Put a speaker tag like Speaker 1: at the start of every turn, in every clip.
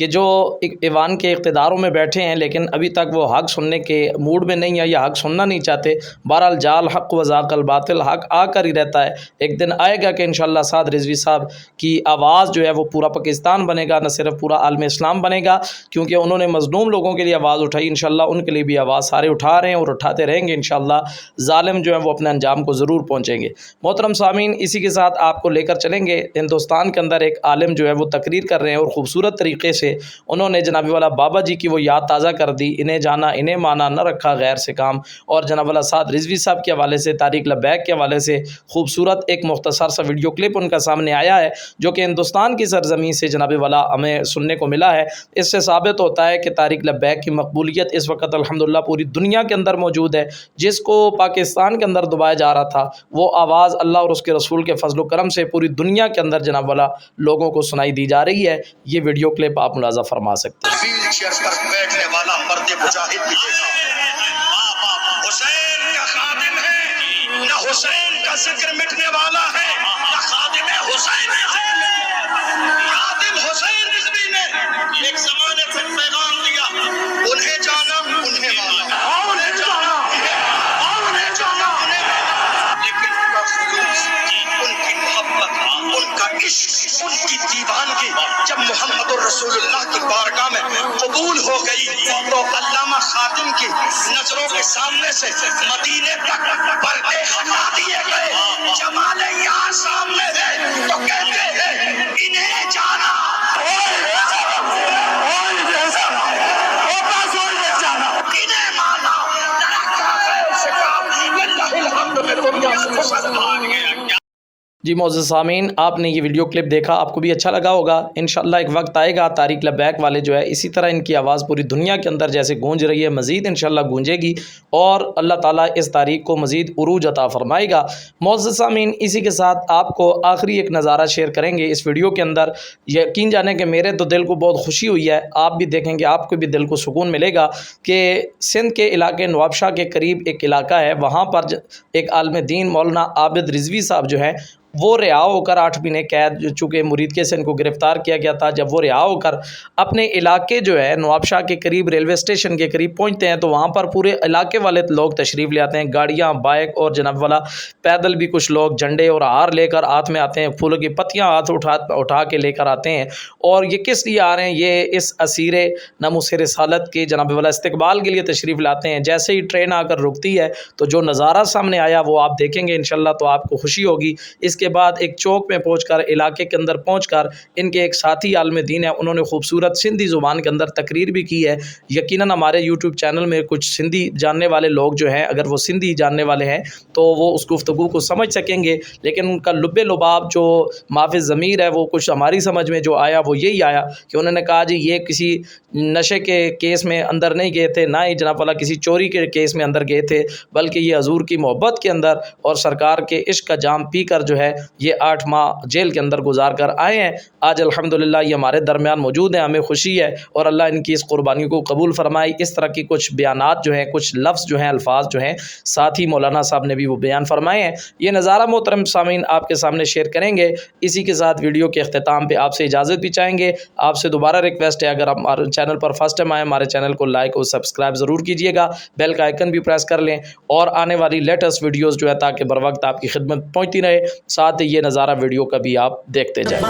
Speaker 1: کہ جو ایوان کے اقتداروں میں بیٹھے ہیں لیکن ابھی تک وہ حق سننے کے موڈ میں نہیں ہے یا حق سننا نہیں چاہتے. بہرحال جال حق و ذاق الباطل، حق آ کر ہی رہتا ہے. ایک دن آئے گا کہ انشاءاللہ سعد رضوی صاحب کی آواز جو ہے وہ پورا پاکستان بنے گا، نہ صرف پورا عالم اسلام بنے گا، کیونکہ انہوں نے مظلوم لوگوں کے لیے آواز اٹھائی. انشاءاللہ ان کے لیے بھی آواز سارے اٹھا رہے ہیں اور اٹھاتے رہیں گے. انشاءاللہ ظالم جو ہے وہ اپنے انجام کو ضرور پہنچیں گے. محترم سامعین، اسی کے ساتھ آپ کو لے کر چلیں گے. ہندوستان کے اندر ایک عالم جو ہے وہ تقریر کر رہے ہیں اور خوبصورت طریقے سے انہوں نے جناب والا بابا جی کی وہ یاد تازہ کر دی. انہیں جانا انہیں مانا، نہ رکھا غیر سے کام. اور جناب والا سعد رضوی صاحب کے حوالے سے، طارق لبیک کے حوالے سے خوبصورت ایک مختصر سا ویڈیو کلپ ان کا سامنے آیا ہے، جو کہ ہندوستان کی سرزمین سے جناب والا ہمیں سننے کو ملا ہے. اس سے ثابت ہوتا ہے کہ طارق لبیک کی مقبولیت اس وقت الحمدللہ پوری دنیا کے اندر موجود ہے. جس کو پاکستان کے اندر دبایا جا رہا تھا، وہ آواز اللہ اور اس کے رسول کے فضل و کرم سے پوری دنیا کے اندر جناب والا لوگوں کو سنائی دی جا رہی ہے. یہ ویڈیو کلپ آپ ملاحظہ فرما سکتے ہیں.
Speaker 2: ویل چیئر پر بیٹھنے والا مرد مجاہد بھی دیکھا. حسین کا خادم ہے، نہ حسین کا ذکر مٹنے والا ہے، نہ خادم حسین ہے. خادم حسین رضوی نے ایک زمانے سے پیغام دیا، انہیں جانا انہیں مانا، انہیں جانا انہیں جانا. لیکن ان کا خلوص، ان کی محبت، ان کا عشق، ان کی دیوانگی جب محمد الرسول اللہ کی بارگاہ میں قبول ہو گئی تو علامہ خادم کی نظروں کے سامنے سے مدینے تک پردے ہٹا دیے گئے. جمال یار سامنے ہے تو کہتے ہیں انہیں جانا، انہیں مانا. للہ الحمد میں دنیا سے مسلمان گیا.
Speaker 1: جی معزز سامعین، آپ نے یہ ویڈیو کلپ دیکھا، آپ کو بھی اچھا لگا ہوگا. انشاءاللہ ایک وقت آئے گا طارق لبیک والے جو ہے اسی طرح ان کی آواز پوری دنیا کے اندر جیسے گونج رہی ہے مزید انشاءاللہ گونجے گی، اور اللہ تعالیٰ اس تاریخ کو مزید عروج عطا فرمائے گا. معزز سامعین، اسی کے ساتھ آپ کو آخری ایک نظارہ شیئر کریں گے اس ویڈیو کے اندر. یقین جانیں کہ میرے تو دل کو بہت خوشی ہوئی ہے، آپ بھی دیکھیں گے آپ کو بھی دل کو سکون ملے گا کہ سندھ کے علاقے نوابشاہ کے قریب ایک علاقہ ہے، وہاں پر ایک عالم دین مولانا عابد رضوی صاحب جو ہیں وہ رہا ہو کر 8 مہینے قید، چونکہ مریدکے سے ان کو گرفتار کیا گیا تھا، جب وہ رہا ہو کر اپنے علاقے جو ہے نوابشاہ کے قریب ریلوے اسٹیشن کے قریب پہنچتے ہیں تو وہاں پر پورے علاقے والے لوگ تشریف لے آتے ہیں، گاڑیاں، بائک اور جناب والا پیدل بھی کچھ لوگ جھنڈے اور ہار لے کر ہاتھ میں آتے ہیں، پھولوں کی پتیاں ہاتھ اٹھا کے لے کر آتے ہیں. اور یہ کس لیے آ رہے ہیں؟ یہ اس اسیر ناموس رسالت کے جناب والا استقبال کے لیے تشریف لاتے ہیں. جیسے ہی ٹرین آ کر رکتی ہے تو جو نظارہ سامنے آیا وہ آپ دیکھیں گے انشاءاللہ تو آپ کو خوشی ہوگی. اس کے بعد ایک چوک میں پہنچ کر، علاقے کے اندر پہنچ کر، ان کے ایک ساتھی عالم دین ہیں، انہوں نے خوبصورت سندھی زبان کے اندر تقریر بھی کی ہے. یقیناً ہمارے یوٹیوب چینل میں کچھ سندھی جاننے والے لوگ جو ہیں، اگر وہ سندھی جاننے والے ہیں تو وہ اس گفتگو کو سمجھ سکیں گے، لیکن ان کا لب لباب جو معاف ضمیر ہے وہ کچھ ہماری سمجھ میں جو آیا وہ یہی آیا کہ انہوں نے کہا جی یہ کسی نشے کے کیس میں اندر نہیں گئے تھے، نہ ہی جناب والا کسی چوری کے کیس میں اندر گئے تھے، بلکہ یہ حضور کی محبت کے اندر اور سرکار کے عشق کا جام پی کر جو ہے یہ 8 ماہ جیل کے اندر گزار کر آئے ہیں. آج الحمدللہ یہ ہمارے درمیان موجود ہیں، ہمیں خوشی ہے اور اللہ ان کی اس قربانی کو قبول فرمائے. اس طرح کی کچھ بیانات جو ہیں، کچھ لفظ جو ہیں، الفاظ جو ہیں، ساتھ ہی مولانا صاحب نے بھی وہ بیان فرمائے ہیں. یہ نظارہ محترم سامعین آپ کے سامنے شیئر کریں گے. اسی کے ساتھ ویڈیو کے اختتام پہ آپ سے اجازت بھی چاہیں گے. آپ سے دوبارہ ریکویسٹ ہے، اگر آپ ہمارے چینل پر فرسٹ ٹائم آئے ہمارے چینل کو لائک اور سبسکرائب ضرور کیجیے گا، بیل کا آئیکن بھی پریس کر لیں اور آنے والی لیٹسٹ ویڈیوز جو ہے تاکہ بر وقت آپ کی خدمت پہنچتی رہے. ساتھ ہی یہ نظارہ ویڈیو کا بھی آپ دیکھتے جائیں.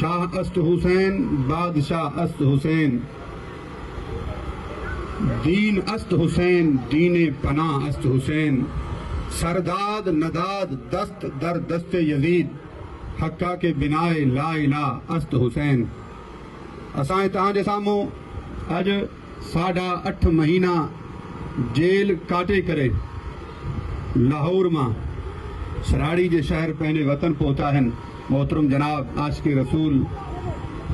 Speaker 3: شاہ است حسین بادشاہ است حسین، دین است حسین دین پناہ است حسین، سرداد نداد دست در دست یزید، حقہ کے بنائے لا الہ است حسین۔ اساں تہاں دے ساموں اج 8.5 مہینہ جیل کاٹے کرے لاہور ماں سراڑی جے شہر پہنے وطن پہنچا ہیں محترم جناب عاشق رسول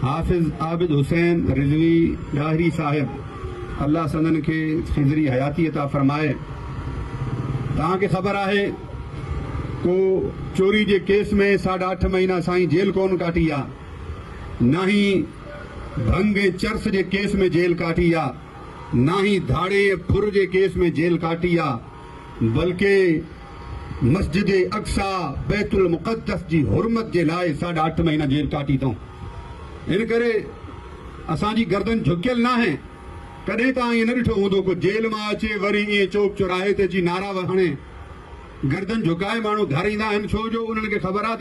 Speaker 3: حافظ عابد حسین رضوی لاہری صاحب، اللہ سندن کے خضری حیاتی عطا فرمائے۔ تاں کے خبر آئے کو چوری جے کیس میں 8.5 مہینہ سائیں جیل کون کاٹی آ، نہ ہی بھنگے چرس جے کیس میں جیل کاٹی آ، نہ ہی دھاڑے پھر جے کیس میں جیل کاٹی آ، بلکہ مسجد اقصی بیت المقدس جی حرمت جے لائے 8.5 مہینہ جیل کاٹی تو ان کرے اساں جی گردن جھکیل نہ ہیں۔ کدیں تاں یہ نہ ڈٹھو ہوندو کو جیل ماں اچے وری یہ چوک چوراہے تے جی نعرہ وہنے گردن جھکائے مانو گھر ایندا ہن، چھو جو انہن کے خبرات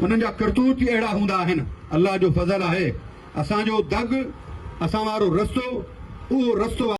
Speaker 3: انہن جا کرتوت اہڑا ہوندا ہن۔ اللہ جو فضل ہے اساں جو دگ اساں وارو رستو او رستو